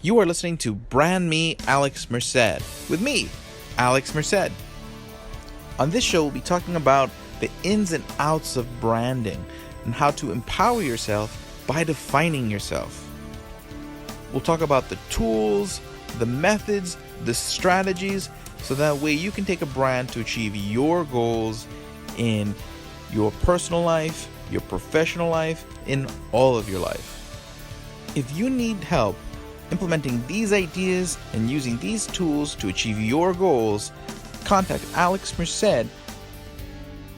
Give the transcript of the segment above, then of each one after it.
You are listening to Brand Me, Alex Merced, with me, Alex Merced. On this show, we'll be talking about the ins and outs of branding and how to empower yourself by defining yourself. We'll talk about the tools, the methods, the strategies, so that way you can take a brand to achieve your goals in your personal life, your professional life, in all of your life. If you need help implementing these ideas and using these tools to achieve your goals, contact Alex Merced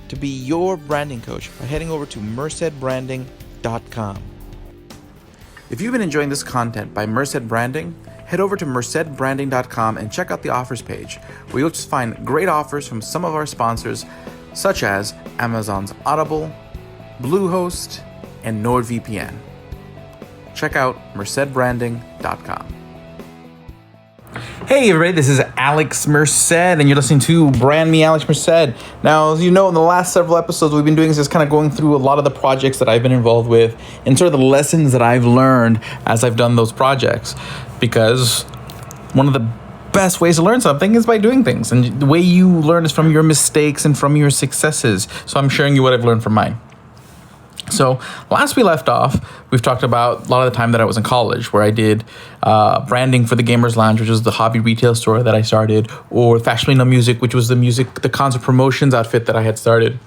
to be your branding coach by heading over to mercedbranding.com. If you've been enjoying this content by Merced Branding, head over to mercedbranding.com and check out the offers page, where you'll just find great offers from some of our sponsors, such as Amazon's Audible, Bluehost, and NordVPN. Check out mercedbranding.com. Hey everybody, this is Alex Merced, and you're listening to Brand Me, Alex Merced. Now, as you know, in the last several episodes, we've been doing is just kind of going through a lot of the projects that I've been involved with and sort of the lessons that I've learned as I've done those projects. Because one of the best ways to learn something is by doing things, and the way you learn is from your mistakes and from your successes. So I'm sharing you what I've learned from mine. So last we left off, we've talked about a lot of the time that I was in college, where I did branding for the Gamers Lounge, which was the hobby retail store that I started, or Fashionably No Music, which was the concert promotions outfit that I had started.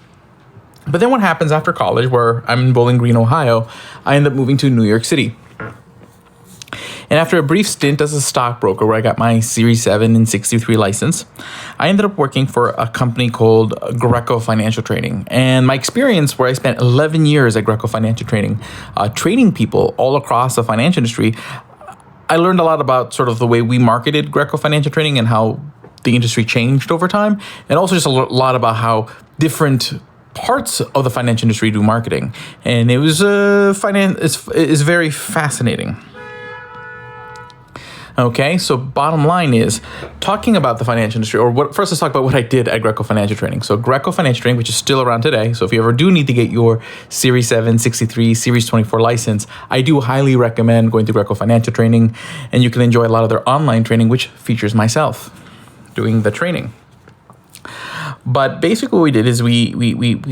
But then what happens after college, where I'm in Bowling Green, Ohio, I end up moving to New York City. And after a brief stint as a stockbroker, where I got my Series 7 and 63 license, I ended up working for a company called Greco Financial Trading. And my experience, where I spent 11 years at Greco Financial Trading, trading people all across the financial industry, I learned a lot about sort of the way we marketed Greco Financial Trading and how the industry changed over time, and also just a lot about how different parts of the financial industry do marketing. And it was it's very fascinating. Okay, so bottom line is talking about the financial industry, first let's talk about what I did at Greco Financial Trading. So Greco Financial Trading, which is still around today. So if you ever do need to get your Series 7, 63, Series 24 license, I do highly recommend going to Greco Financial Trading, and you can enjoy a lot of their online training, which features myself doing the training. But basically what we did is we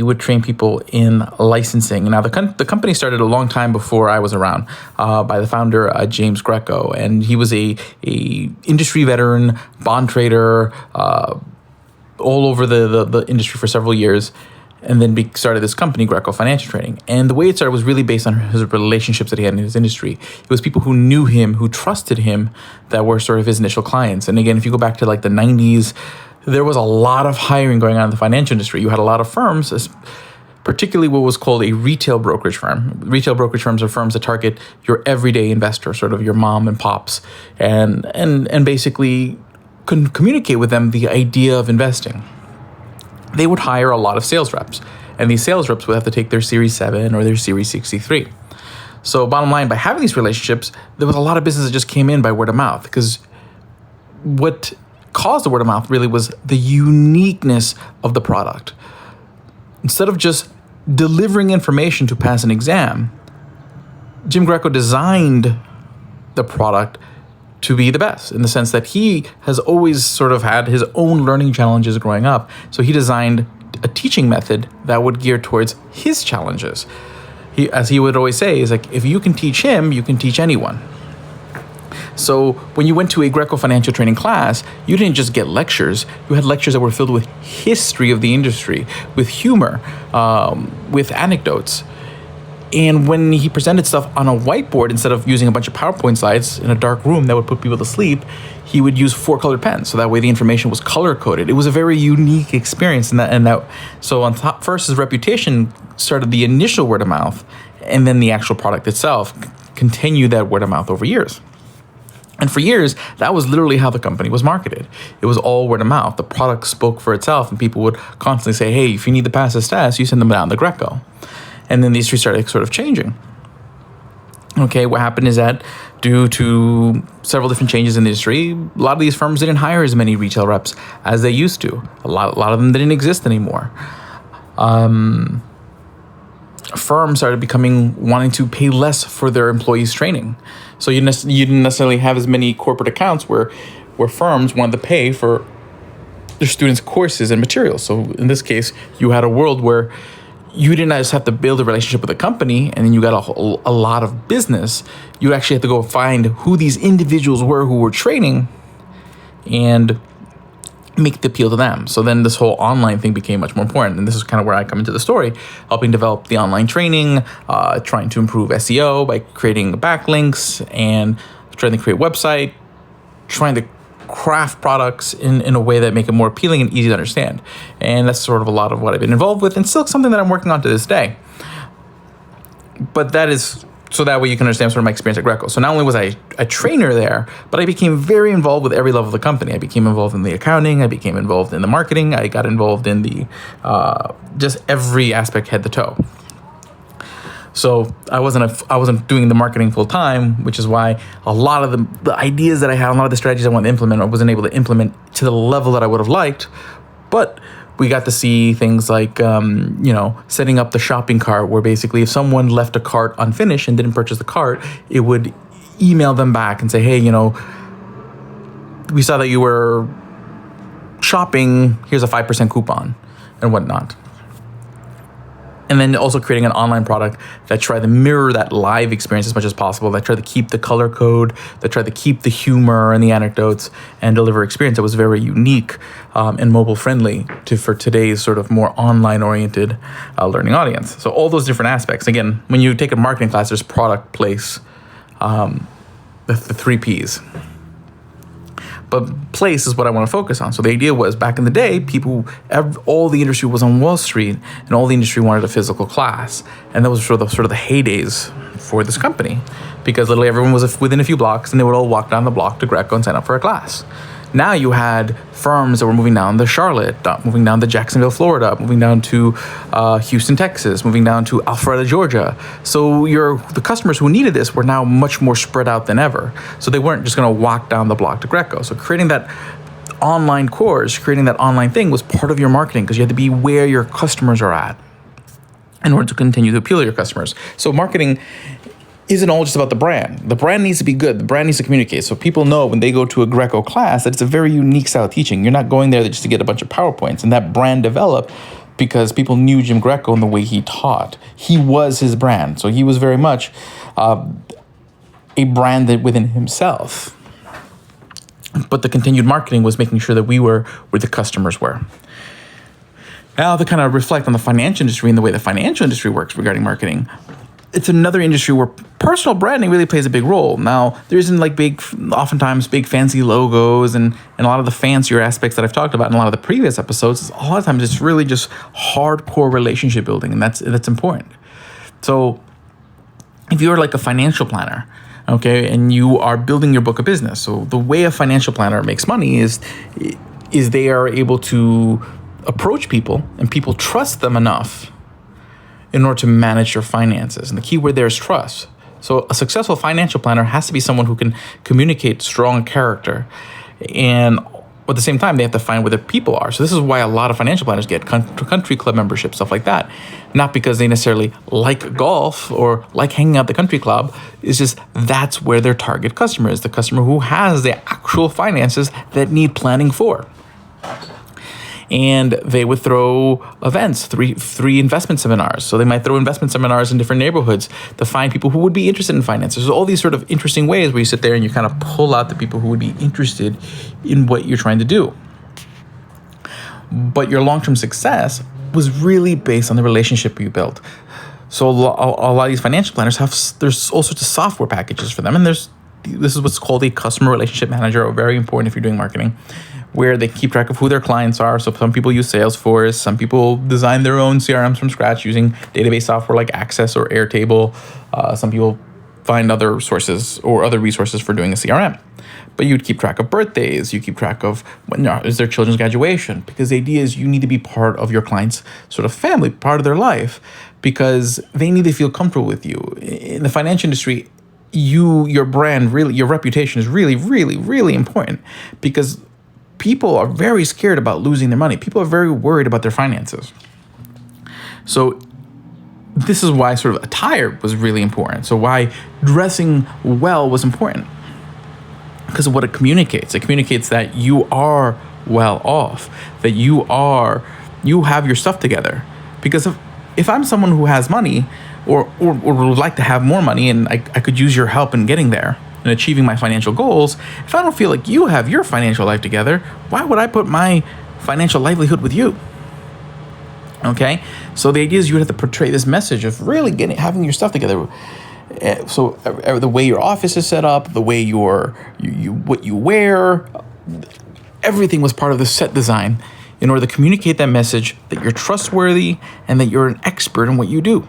would train people in licensing. Now, the company started a long time before I was around by the founder, James Greco. And he was a industry veteran, bond trader, all over the industry for several years. And then started this company, Greco Financial Trading. And the way it started was really based on his relationships that he had in his industry. It was people who knew him, who trusted him, that were sort of his initial clients. And again, if you go back to like the 90s, there was a lot of hiring going on in the financial industry. You had a lot of firms, particularly what was called a retail brokerage firm. Retail brokerage firms are firms that target your everyday investor, sort of your mom and pops, and basically can communicate with them the idea of investing. They would hire a lot of sales reps, and these sales reps would have to take their Series 7 or their Series 63. So bottom line, by having these relationships, there was a lot of business that just came in by word of mouth, because what caused the word of mouth really was the uniqueness of the product. Instead of just delivering information to pass an exam, Jim Greco designed the product to be the best, in the sense that he has always sort of had his own learning challenges growing up. So he designed a teaching method that would gear towards his challenges. As he would always say, is like, if you can teach him, you can teach anyone. So when you went to a Greco Financial Trading class, you didn't just get lectures. You had lectures that were filled with history of the industry, with humor, with anecdotes. And when he presented stuff on a whiteboard, instead of using a bunch of PowerPoint slides in a dark room that would put people to sleep, he would use 4-colored pens. So that way the information was color-coded. It was a very unique experience. So on top, first his reputation started the initial word of mouth, and then the actual product itself continued that word of mouth over years. And for years, that was literally how the company was marketed. It was all word of mouth. The product spoke for itself, and people would constantly say, hey, if you need to pass this test, you send them down to Greco. And then the industry started sort of changing. Okay, what happened is that due to several different changes in the industry, a lot of these firms didn't hire as many retail reps as they used to. A lot of them didn't exist anymore. firms started wanting to pay less for their employees' training. So you didn't necessarily have as many corporate accounts where firms wanted to pay for their students' courses and materials. So in this case, you had a world where you didn't just have to build a relationship with a company and then you got a lot of business. You actually had to go find who these individuals were who were training and make the appeal to them. So then this whole online thing became much more important. And this is kind of where I come into the story, helping develop the online training, trying to improve SEO by creating backlinks and trying to create website, trying to craft products in a way that make it more appealing and easy to understand. And that's sort of a lot of what I've been involved with and still something that I'm working on to this day. But that is so that way you can understand sort of my experience at Greco. So not only was I a trainer there, but I became very involved with every level of the company. I became involved in the accounting. I became involved in the marketing. I got involved in the just every aspect head to toe. So I wasn't doing the marketing full time, which is why a lot of the ideas that I had, a lot of the strategies I wanted to implement, I wasn't able to implement to the level that I would have liked. But we got to see things like, setting up the shopping cart, where basically if someone left a cart unfinished and didn't purchase the cart, it would email them back and say, hey, we saw that you were shopping, here's a 5% coupon and whatnot. And then also creating an online product that tried to mirror that live experience as much as possible, that tried to keep the color code, that tried to keep the humor and the anecdotes and deliver experience that was very unique and mobile friendly for today's sort of more online oriented learning audience. So all those different aspects. Again, when you take a marketing class, there's product, place, the 3 Ps. But place is what I want to focus on. So the idea was, back in the day, all the industry was on Wall Street, and all the industry wanted a physical class, and that was sort of the heydays for this company, because literally everyone was within a few blocks, and they would all walk down the block to Greco and sign up for a class. Now you had firms that were moving down to Charlotte, moving down to Jacksonville, Florida, moving down to Houston, Texas, moving down to Alpharetta, Georgia. So the customers who needed this were now much more spread out than ever. So they weren't just going to walk down the block to Greco. So creating that online course, creating that online thing was part of your marketing, because you had to be where your customers are at in order to continue to appeal to your customers. So marketing isn't all just about the brand. The brand needs to be good. The brand needs to communicate. So people know when they go to a Greco class that it's a very unique style of teaching. You're not going there just to get a bunch of PowerPoints. And that brand developed because people knew Jim Greco and the way he taught. He was his brand. So he was very much a brand that within himself. But the continued marketing was making sure that we were where the customers were. Now to kind of reflect on the financial industry and the way the financial industry works regarding marketing, it's another industry where personal branding really plays a big role. Now, there isn't oftentimes big fancy logos and a lot of the fancier aspects that I've talked about in a lot of the previous episodes. A lot of times it's really just hardcore relationship building, and that's important. So if you're like a financial planner, okay, and you are building your book of business, so the way a financial planner makes money is they are able to approach people, and people trust them enough in order to manage your finances. And the key word there is trust. So a successful financial planner has to be someone who can communicate strong character. And at the same time, they have to find where their people are. So this is why a lot of financial planners get country club membership, stuff like that. Not because they necessarily like golf or like hanging out at the country club. It's just that's where their target customer is, the customer who has the actual finances that need planning for. And they would throw events, three investment seminars. So they might throw investment seminars in different neighborhoods to find people who would be interested in finances. So all these sort of interesting ways where you sit there and you kind of pull out the people who would be interested in what you're trying to do. But your long-term success was really based on the relationship you built. So a lot of these financial planners there's all sorts of software packages for them. And this is what's called a customer relationship manager, very important if you're doing marketing, where they keep track of who their clients are. So some people use Salesforce, some people design their own CRMs from scratch using database software like Access or Airtable. Some people find other sources or other resources for doing a CRM. But you'd keep track of birthdays, you keep track of when is their children's graduation, because the idea is you need to be part of your client's sort of family, part of their life, because they need to feel comfortable with you. In the financial industry, your brand, really, your reputation is really, really, really important, because people are very scared about losing their money. People are very worried about their finances. So this is why sort of attire was really important. So why dressing well was important. Because of what it communicates. It communicates that you are well off, that you have your stuff together. Because if I'm someone who has money or would like to have more money, and I could use your help in getting there and achieving my financial goals, if I don't feel like you have your financial life together, why would I put my financial livelihood with you? Okay, so the idea is you have to portray this message of really having your stuff together. So the way your office is set up, the way what you wear, everything was part of the set design in order to communicate that message that you're trustworthy and that you're an expert in what you do.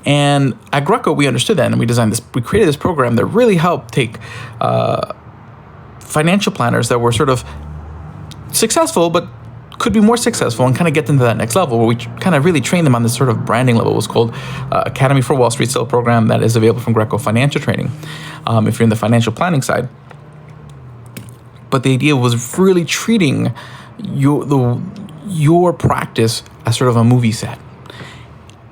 And at Greco, we understood that, and we created this program that really helped take financial planners that were sort of successful, but could be more successful, and kind of get them to that next level, where we kind of really train them on this sort of branding level. It was called Academy for Wall Street, still a program that is available from Greco Financial Training, if you're in the financial planning side. But the idea was really treating your practice as sort of a movie set.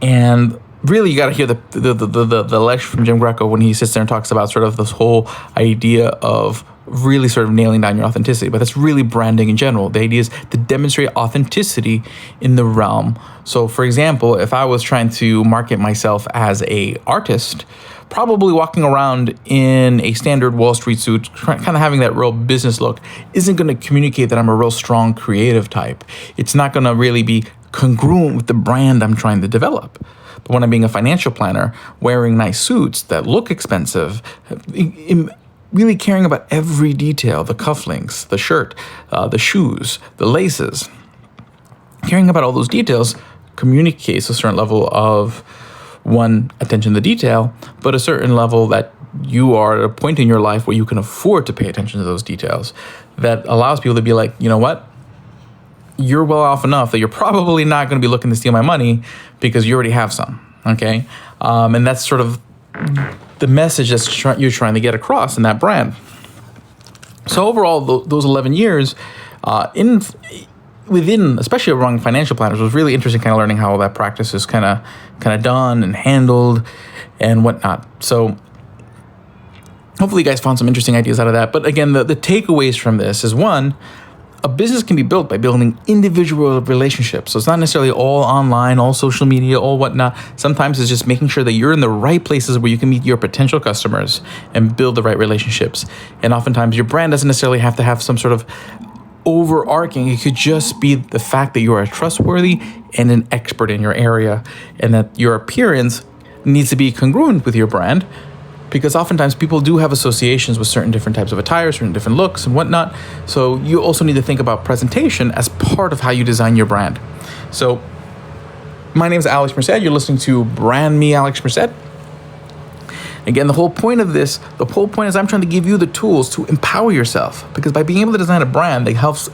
And really, you got to hear the lecture from Jim Greco when he sits there and talks about sort of this whole idea of really sort of nailing down your authenticity. But that's really branding in general. The idea is to demonstrate authenticity in the realm. So, for example, if I was trying to market myself as a artist, probably walking around in a standard Wall Street suit, kind of having that real business look, isn't going to communicate that I'm a real strong creative type. It's not going to really be congruent with the brand I'm trying to develop. But when I'm being a financial planner, wearing nice suits that look expensive, really caring about every detail, the cufflinks, the shirt, the shoes, the laces, caring about all those details communicates a certain level of, one, attention to detail, but a certain level that you are at a point in your life where you can afford to pay attention to those details. That allows people to be like, you know what? You're well off enough that you're probably not going to be looking to steal my money because you already have some, okay? And that's sort of the message that you're trying to get across in that brand. So overall, those 11 years, within, especially among financial planners, was really interesting, kind of learning how all that practice is kind of done and handled and whatnot. So hopefully you guys found some interesting ideas out of that. But again, the takeaways from this is, one, a business can be built by building individual relationships. So it's not necessarily all online, all social media, all whatnot. Sometimes it's just making sure that you're in the right places where you can meet your potential customers and build the right relationships. And oftentimes your brand doesn't necessarily have to have some sort of overarching. It could just be the fact that you are trustworthy and an expert in your area, and that your appearance needs to be congruent with your brand. Because oftentimes people do have associations with certain different types of attire, certain different looks and whatnot. So you also need to think about presentation as part of how you design your brand. So my name is Alex Merced. You're listening to Brand Me, Alex Merced. Again, the whole point is I'm trying to give you the tools to empower yourself. Because by being able to design a brand that helps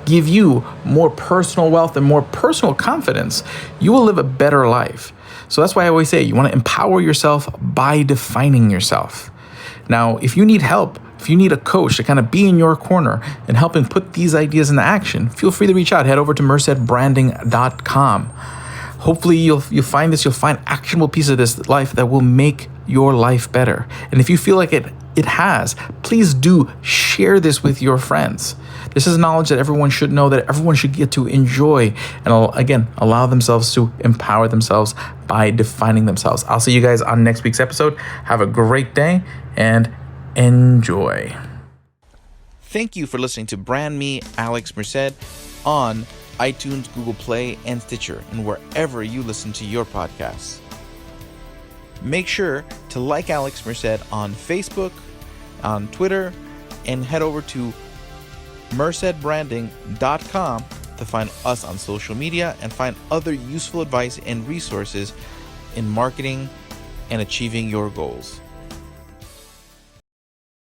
give you more personal wealth and more personal confidence, you will live a better life. So that's why I always say you want to empower yourself by defining yourself. Now, if you need help, if you need a coach to kind of be in your corner and helping put these ideas into action, feel free to reach out. Head over to mercedbranding.com. Hopefully you'll find actionable pieces of this life that will make your life better. And if you feel like it has, please do share this with your friends. This is knowledge that everyone should know, that everyone should get to enjoy, and again, allow themselves to empower themselves by defining themselves. I'll see you guys on next week's episode. Have a great day and enjoy. Thank you for listening to Brand Me, Alex Merced on iTunes, Google Play, and Stitcher, and wherever you listen to your podcasts. Make sure to like Alex Merced on Facebook, on Twitter, and head over to mercedbranding.com to find us on social media and find other useful advice and resources in marketing and achieving your goals.